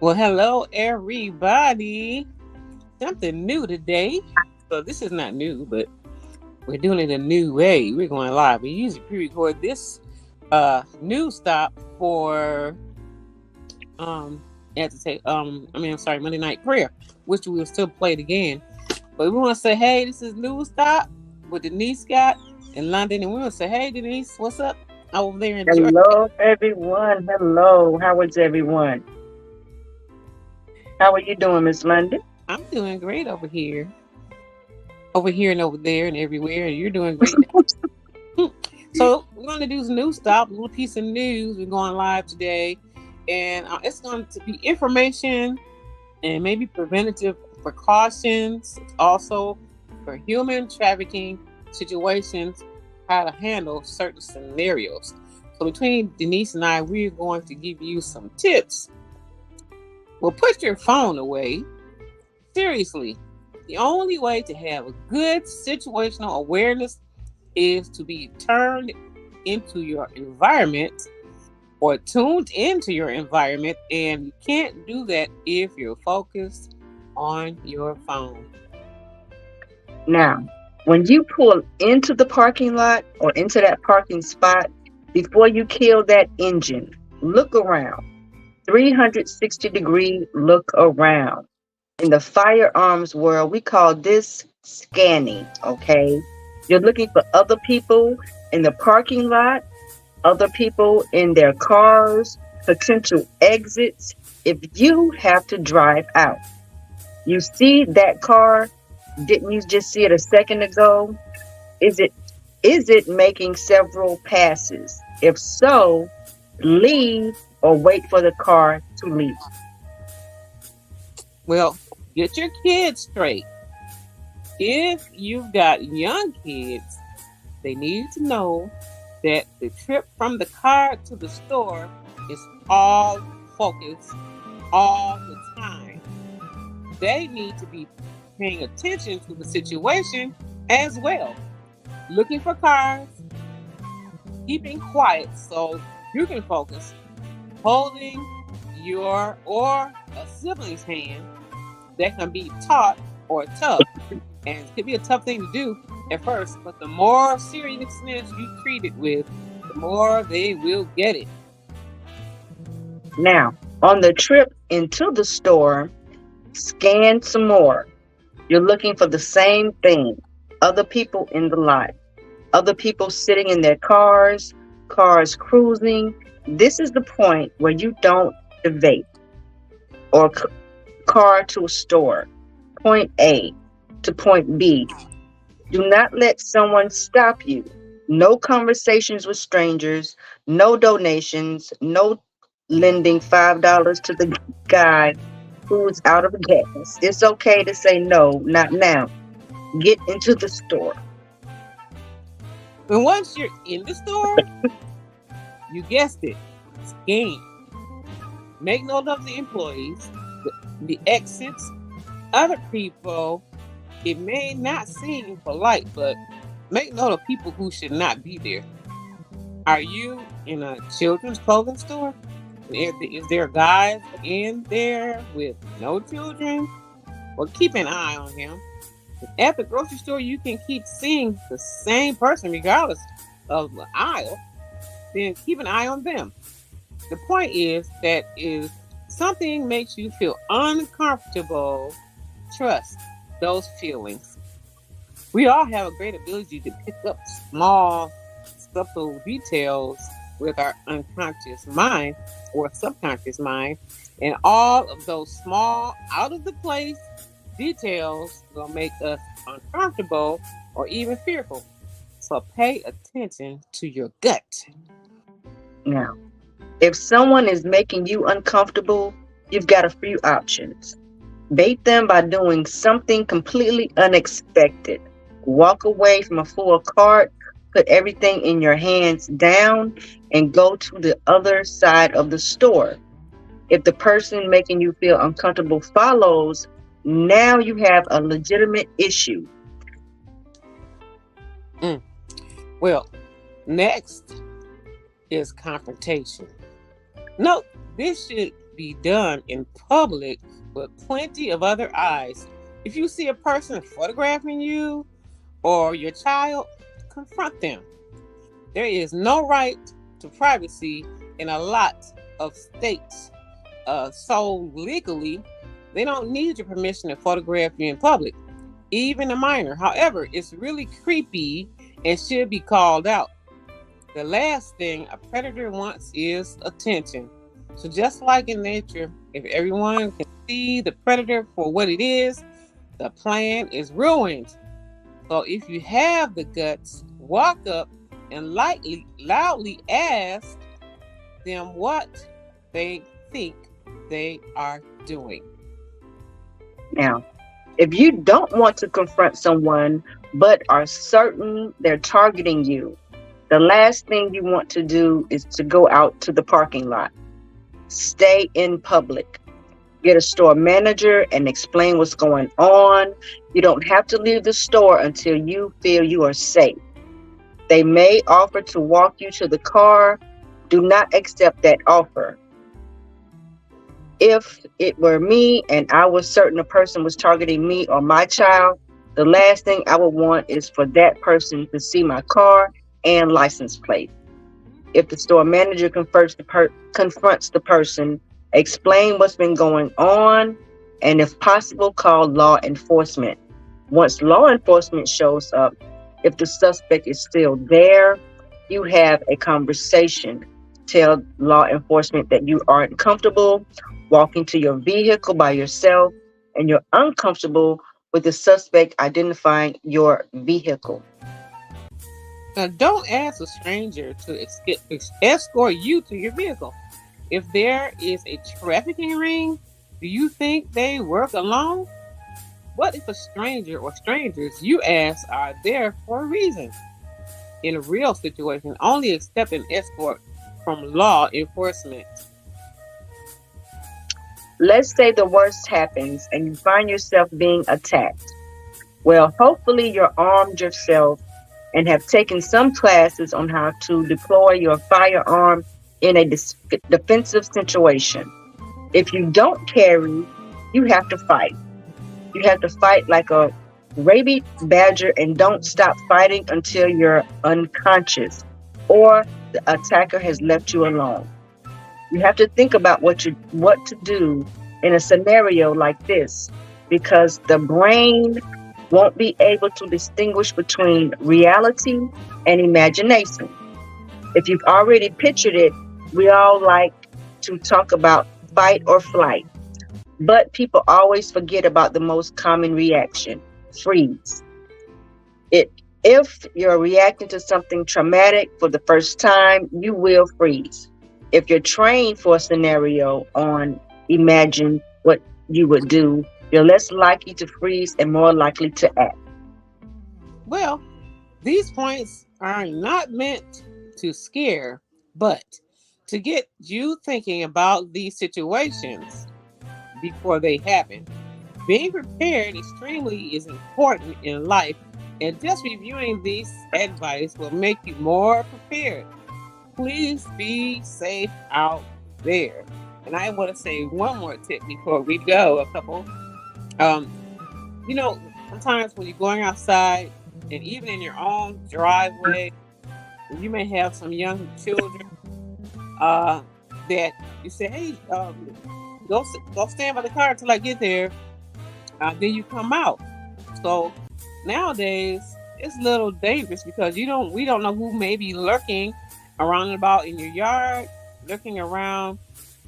Well, hello, everybody. Something new today. So, this is not new, but we're doing it a new way. We're going live. We usually pre record this Newsstop for, I have to say, I'm sorry, Monday Night Prayer, which we will still play it again. But we want to say, hey, this is Newsstop with Denise Scott in London. And we want to say, hey, Denise, what's up over there in Georgia? Hello, everyone. Hello. How is everyone? How are you doing, Miss London? I'm doing great over here. Over here and over there and everywhere. And you're doing great. So we're going to do some news stop, a little piece of news. We're going live today, and it's going to be information and maybe preventative precautions, also for human trafficking situations, how to handle certain scenarios. So between Denise and I, we're going to give you some tips. Well, put your phone away. Seriously, the only way to have a good situational awareness is to be turned into your environment or tuned into your environment, and you can't do that if you're focused on your phone. Now, when you pull into the parking lot or into that parking spot, before you kill that engine, look around. 360-degree look around. In the firearms world, we call this scanning, okay? You're looking for other people in the parking lot, other people in their cars, potential exits. If you have to drive out, you see that car, didn't you just see it a second ago? Is it making several passes? If so, leave or wait for the car to leave. Well, get your kids straight. If you've got young kids, they need to know that the trip from the car to the store is all focus all the time. They need to be paying attention to the situation as well. Looking for cars, keeping quiet so you can focus, holding your or a sibling's hand. That can be taught or tough, and it could be a tough thing to do at first, but the more seriousness you treat it with, the more they will get it. Now, on the trip into the store, scan some more. You're looking for the same thing. Other people in the lot, other people sitting in their cars cruising. This is the point where you don't debate or car to a store, point A to point B. Do not let someone stop you. No conversations with strangers, no donations, no lending $5 to the guy who's out of gas. It's okay to say no, not now. Get into the store. And once you're in the store, you guessed it, scan. Make note of the employees, the exits, other people. It may not seem polite, but make note of people who should not be there. Are you in a children's clothing store? Is there guys in there with no children? Well, keep an eye on him. At the grocery store, you can keep seeing the same person regardless of the aisle. Then keep an eye on them. The point is that if something makes you feel uncomfortable, trust those feelings. We all have a great ability to pick up small, subtle details with our unconscious mind or subconscious mind, and all of those small, out of the place details will make us uncomfortable or even fearful. So pay attention to your gut. Now, if someone is making you uncomfortable, you've got a few options. Bait them by doing something completely unexpected. Walk away from a full cart, put everything in your hands down, and go to the other side of the store. If the person making you feel uncomfortable follows, now you have a legitimate issue. Well, next is confrontation. No, this should be done in public with plenty of other eyes. If you see a person photographing you or your child, confront them. There is no right to privacy in a lot of states. So legally, they don't need your permission to photograph you in public, even a minor. However, it's really creepy and should be called out. The last thing a predator wants is attention. So just like in nature, if everyone can see the predator for what it is, the plan is ruined. So if you have the guts, walk up and loudly ask them what they think they are doing. Now, if you don't want to confront someone but are certain they're targeting you, the last thing you want to do is to go out to the parking lot. Stay in public. Get a store manager and explain what's going on. You don't have to leave the store until you feel you are safe. They may offer to walk you to the car. Do not accept that offer. If it were me and I was certain a person was targeting me or my child, the last thing I would want is for that person to see my car and license plate. If the store manager confronts the person, explain what's been going on, and if possible, call law enforcement. Once law enforcement shows up, if the suspect is still there, you have a conversation. Tell law enforcement that you aren't comfortable walking to your vehicle by yourself and you're uncomfortable with the suspect identifying your vehicle. Now, don't ask a stranger to escort you to your vehicle. If there is a trafficking ring, do you think they work alone? What if a stranger or strangers you ask are there for a reason? In a real situation, only accept an escort from law enforcement. Let's say the worst happens and you find yourself being attacked. Well, hopefully you're armed yourself and have taken some classes on how to deploy your firearm in a defensive situation. If you don't carry, you have to fight. You have to fight like a rabid badger and don't stop fighting until you're unconscious or the attacker has left you alone. You have to think about what to do in a scenario like this because the brain won't be able to distinguish between reality and imagination. If you've already pictured it, we all like to talk about fight or flight, but people always forget about the most common reaction, freeze. If you're reacting to something traumatic for the first time, you will freeze. If you're trained for a scenario on imagine what you would do, you're less likely to freeze and more likely to act. Well, these points are not meant to scare, but to get you thinking about these situations before they happen. Being prepared extremely is important in life, and just reviewing this advice will make you more prepared. Please be safe out there. And I want to say one more tip before we go. A couple. Um, Sometimes when you're going outside, and even in your own driveway, you may have some young children that you say, "Hey, go stand by the car until I get there." Then you come out. So nowadays it's a little dangerous because we don't know who may be lurking around and about in your yard, looking around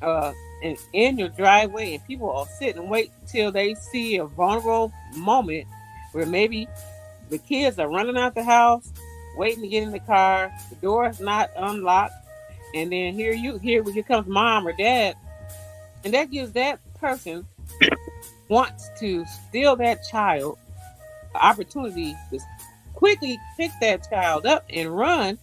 and in your driveway, and people will sit and wait till they see a vulnerable moment where maybe the kids are running out the house, waiting to get in the car, the door is not unlocked, and then here comes mom or dad, and that gives that person wants to steal that child the opportunity to quickly pick that child up and run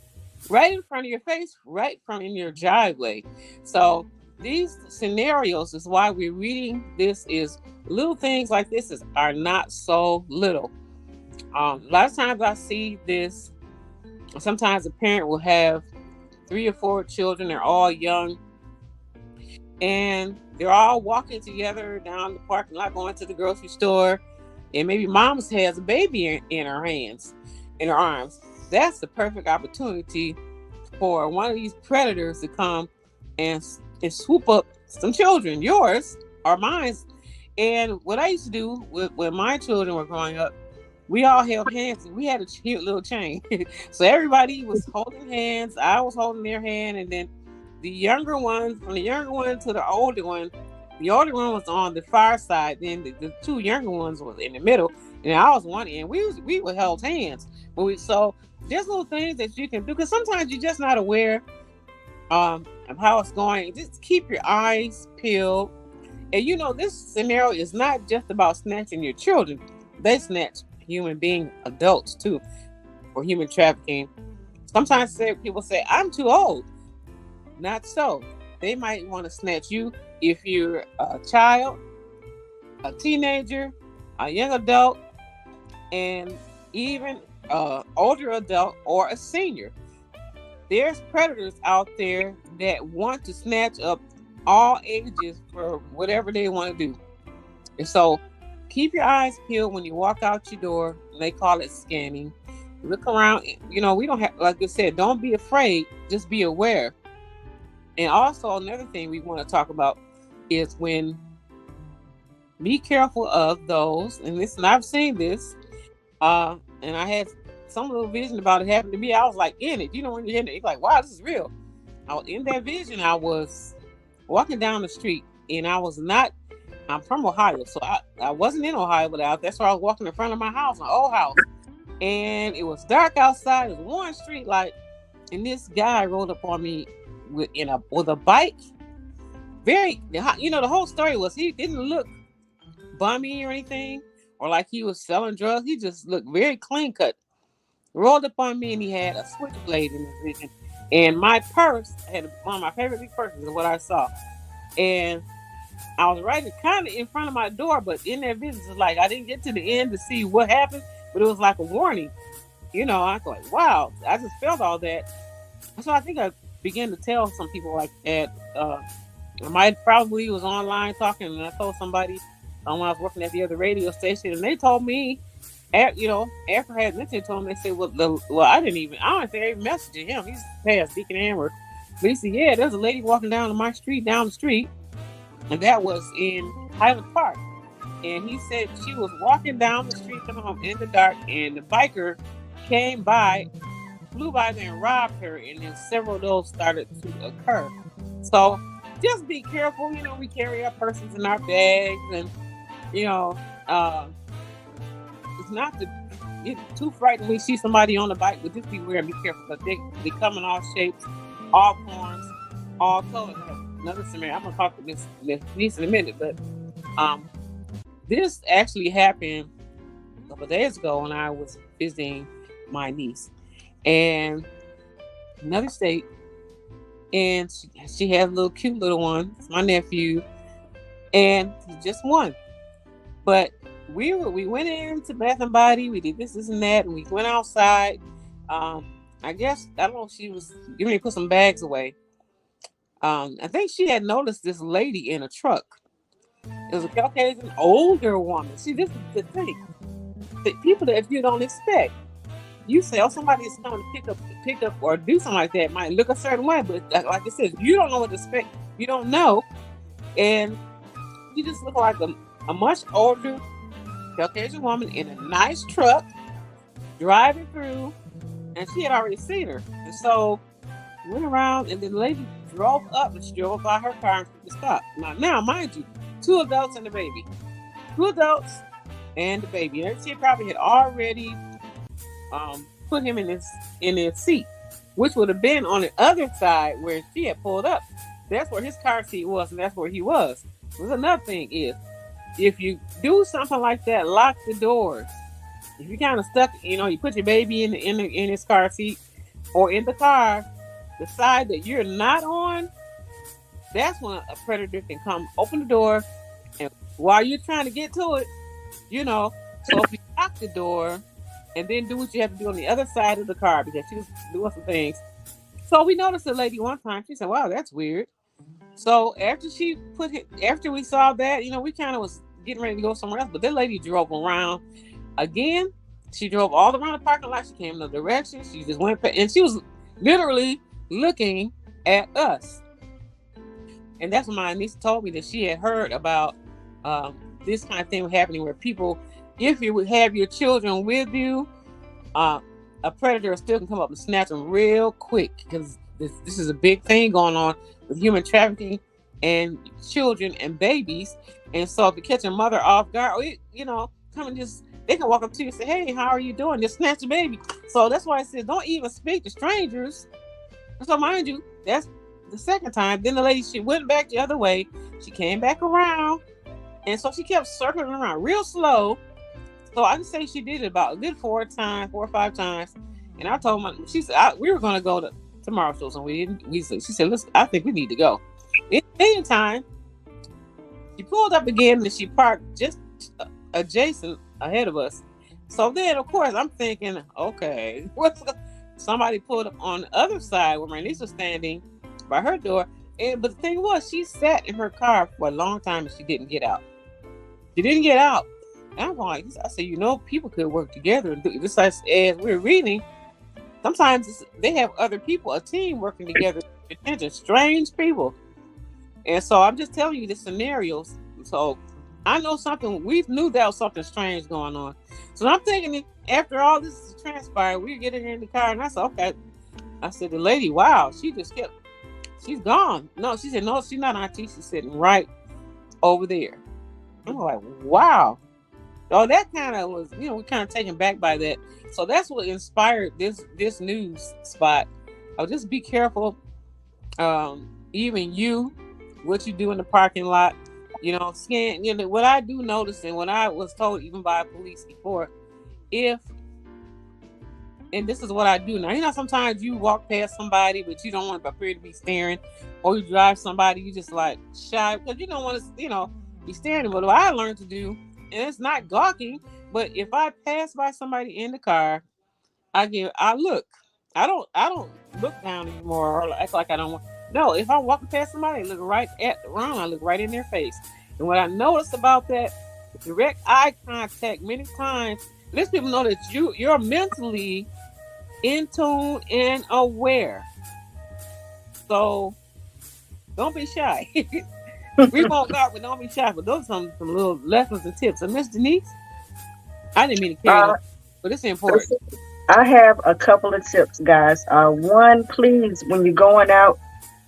right in front of your face, right from in your driveway. So these scenarios is why we're reading this. Is little things like this are not so little. A lot of times I see this. Sometimes a parent will have 3 or 4 children. They're all young, and they're all walking together down the parking lot, going to the grocery store, and maybe mom's has a baby in her hands, in her arms. That's the perfect opportunity for one of these predators to come and swoop up some children, yours or mine. And what I used to do when my children were growing up, we all held hands and we had a cute little chain. So everybody was holding hands. I was holding their hand, and then the younger one, from the younger one to the older one, the older one was on the far side. Then the two younger ones was in the middle, and I was one end. We were held hands. So there's little things that you can do, because sometimes you're just not aware of how it's going. Just keep your eyes peeled. And this scenario is not just about snatching your children. They snatch human being adults too for human trafficking. Sometimes people say, I'm too old. Not so. They might want to snatch you if you're a child, a teenager, a young adult, and even an older adult or a senior. There's predators out there that want to snatch up all ages for whatever they want to do. And so keep your eyes peeled when you walk out your door. They call it scanning. Look around. We don't have, like I said, don't be afraid. Just be aware. And also another thing we want to talk about is be careful of those. And listen, I've seen this, and I had some little vision about it happened to me. I was like in it. When you're in it, you're like, wow, this is real. I was in that vision. I was walking down the street, and I'm from Ohio, so I wasn't in Ohio, but that's where I was walking in front of my house, my old house. And it was dark outside. It was one street light, and this guy rolled up on me with a bike. The whole story was he didn't look bummy or anything, or like he was selling drugs. He just looked very clean cut. Rolled up on me, and he had a switchblade in his vision. And my purse, I had one of my favorite big purses, is what I saw. And I was right kind of in front of my door, but in that vision, it's like I didn't get to the end to see what happened, but it was like a warning. I was like, wow, I just felt all that. So I think I began to tell some people like that. I might probably was online talking, and I told somebody when I was working at the other radio station, and they told me, after I had mentioned to him, they said, I don't even messaged him. He's past Deacon Amber. But he said, yeah, there's a lady walking down the street, and that was in Highland Park. And he said she was walking down the street coming home in the dark, and the biker came by, flew by there and robbed her, and then several of those started to occur. So just be careful. We carry our purses in our bags, and it's not to get too frightened when you see somebody on the bike, but just beware and be careful, because they come in all shapes, all forms, all colors. Another scenario, I'm going to talk to this in a minute, but this actually happened a couple of days ago when I was visiting my niece, and another state, and she has a little cute little one. It's my nephew, and he's just one. But we went into Bath and Body. We did this and that, and we went outside. I guess I don't know if she was getting ready to put some bags away. I think she had noticed this lady in a truck. It was a Caucasian older woman. See, this is the thing. The people that you don't expect. You say, oh, somebody is coming to pick up or do something like that, might look a certain way, but like I said, you don't know what to expect. You don't know. And she just looked like a much older Caucasian woman in a nice truck driving through, and she had already seen her. And so went around, and then the lady drove up, and she drove by her car and stopped. Now, mind you, 2 adults and the baby. 2 adults and the baby. And she probably had already put him in his seat, which would have been on the other side where she had pulled up. That's where his car seat was, and that's where he was. There's another thing is, if you do something like that, lock the doors. If you kind of stuck, you put your baby in his car seat or in the car, the side that you're not on, that's when a predator can come open the door, and while you're trying to get to it, so if you lock the door and then do what you have to do on the other side of the car, because she was doing some things. So we noticed a lady one time, she said, wow, that's weird. So after we saw that, we kind of was getting ready to go somewhere else. But that lady drove around again. She drove all around the parking lot. She came in the direction. She just went, and she was literally looking at us. And that's when my niece told me that she had heard about this kind of thing happening, where people, if you would have your children with you, a predator still can come up and snatch them real quick, because this is a big thing going on with human trafficking and children and babies. And so if you catch a mother off guard, come and they can walk up to you and say, "Hey, how are you doing?" Just snatch the baby. So that's why I said, don't even speak to strangers. So mind you, that's the second time. Then the lady, she went back the other way. She came back around. And so she kept circling around real slow. So I can say she did it about a good 4 or 5 times. And I told her, she said, we were going to go to tomorrow's show, and we didn't. She said, "Listen, I think we need to go." In the meantime, she pulled up again, and she parked just adjacent ahead of us. So then, of course, I'm thinking, okay, somebody pulled up on the other side where my niece was standing by her door. But the thing was, she sat in her car for a long time and she didn't get out. She didn't get out. And I'm like, I said, people could work together and do this. As we're reading, sometimes they have other people, a team working together, attention, strange people. And so I'm just telling you the scenarios. So I know we knew there was something strange going on. So I'm thinking, after all this transpired, we're getting in the car, and I said, okay. I said, the lady, wow, she's gone. No, she said, no, she's not, auntie. She's sitting right over there. I'm like, wow. So that kind of was, we're kind of taken back by that. So that's what inspired this news spot. Just be careful. Even what you do in the parking lot, scan. What I do notice, and what I was told even by police before, and this is what I do now. Sometimes you walk past somebody, but you don't want to appear to be staring, or you drive somebody, you just like shy because you don't want to, be staring. But what I learned to do, and it's not gawking, but if I pass by somebody in the car, I look. I don't look down anymore or act like I don't want. No, if I'm walking past somebody, I look right around. I look right in their face. And what I noticed about that, direct eye contact many times, lets people know that you're mentally in tune and aware. So don't be shy. We won't go, but don't be shy. But those are some little lessons and tips. And Miss Denise, I didn't mean to carry on, but it's important. I have a couple of tips, guys. One, please, when you're going out,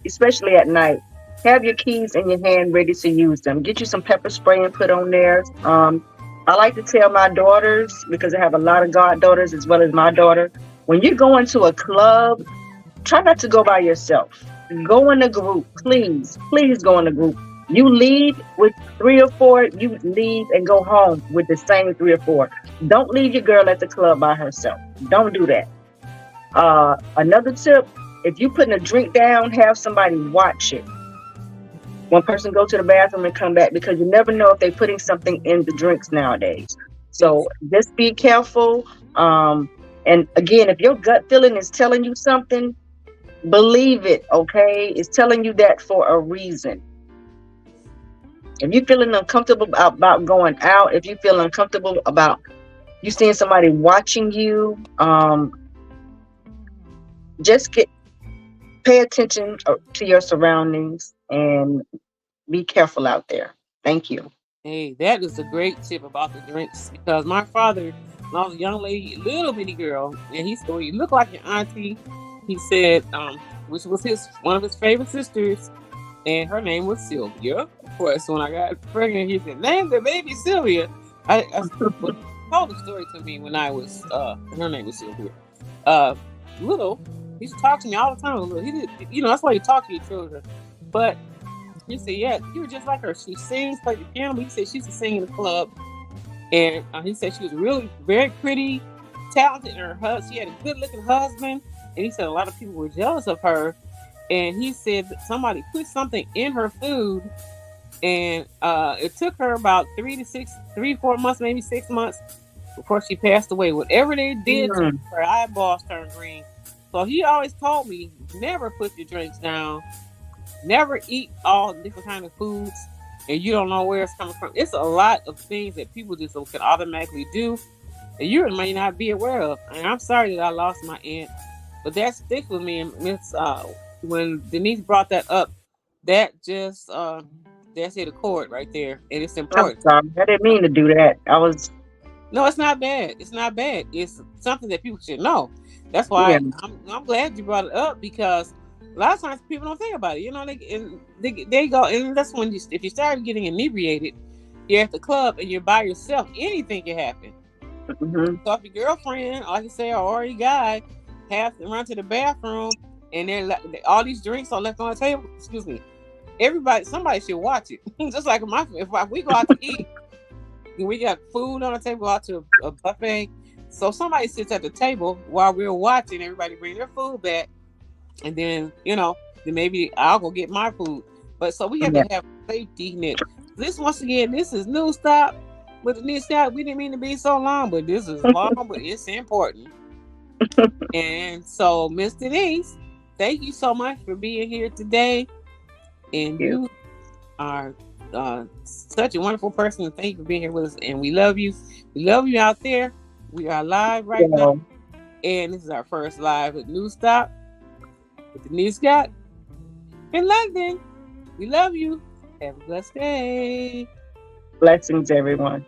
especially at night, have your keys in your hand ready to use them. Get you some pepper spray and put on there. I like to tell my daughters, because I have a lot of goddaughters as well as my daughter, when you go into a club, try not to go by yourself. Go in a group, please. Please go in a group. You leave with 3 or 4, you leave and go home with the same 3 or 4. Don't leave your girl at the club by herself. Don't do that. Another tip, if you're putting a drink down, have somebody watch it. One person go to the bathroom and come back, because you never know if they're putting something in the drinks nowadays. So just be careful. And again, if your gut feeling is telling you something, believe it, okay? It's telling you that for a reason. If you're feeling uncomfortable about going out, if you feel uncomfortable about you seeing somebody watching you, just pay attention to your surroundings and be careful out there. Thank you. Hey, that is a great tip about the drinks, because my father, when I was a young lady, little bitty girl, and he said, "You look like your auntie." He said, which was one of his favorite sisters, and her name was Sylvia. Of course, when I got pregnant, he said, "Name the baby Sylvia." I told the story to me when I was, her name was Sylvia. Little, he used to talk to me all the time. He did, that's why you talk to your children. But he said, "Yeah, you were just like her. She sings, plays the piano." But he said she used to sing in the club, and he said she was really very pretty, talented, and she had a good-looking husband. And he said a lot of people were jealous of her. And he said that somebody put something in her food, and it took her about 3-4 months, maybe 6 months before she passed away. Whatever they did to her eyeballs turned green. So he always told me, never put your drinks down. Never eat all different kind of foods, and you don't know where it's coming from. It's a lot of things that people just can automatically do that you may not be aware of. And I'm sorry that I lost my aunt, but that sticks with me. And when Denise brought that up, that just that's hit a chord right there, and it's I'm important. sorry. I didn't mean to do that. I was, No, it's not bad. It's not bad. It's something that people should know. That's yeah, why I'm glad you brought it up, because a lot of times people don't think about it. You know, they go, and that's when if you start getting inebriated, you're at the club and you're by yourself. Anything can happen. mm-hmm. So if your girlfriend, like you say, or your guy, have to run to the bathroom, and then all these drinks are left on the table. Excuse me. Somebody should watch it. Just like if we go out to eat. We got food on the table, out to a buffet. So somebody sits at the table while we're watching. Everybody bring their food back, and then then maybe I'll go get my food. But so we have Yeah. to have a safety net. This once again, this is Newsstop with the Newsstop. We didn't mean to be so long, but this is long, but it's important. And so, Miss Denise, thank you so much for being here today. And you are such a wonderful person. Thank you for being here with us, and we love you. We love you out there. We are live right now, and this is our first live at Newsstop with Denise Scott in London. We love you. Have a blessed day. Blessings, everyone.